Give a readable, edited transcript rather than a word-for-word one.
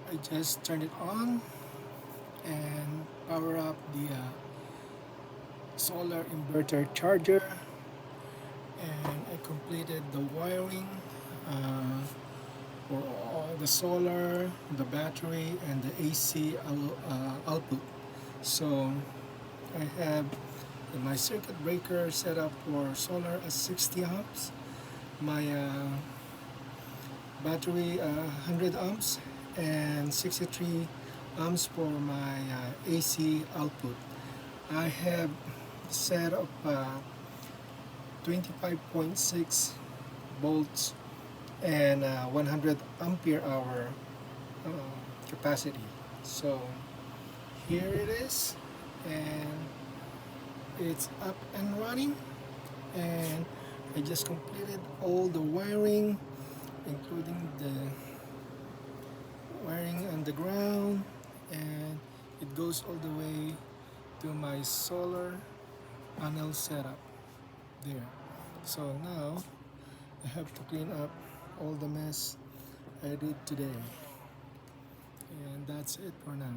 I just turned it on and power up the solar inverter charger, and I completed the wiring uh, for all the solar, the battery, and the AC output. So I have my circuit breaker set up for solar at 60 amps, my battery 100 amps, and 63 amps for my AC output. I have set up 25.6 volts and 100 ampere hour uh, capacity. So here it is, and it's up and running, and I just completed all the wiring, including the wiring on the ground, and it goes all the way to my solar panel setup there. So now I have to clean up all the mess I did today, and that's it for now.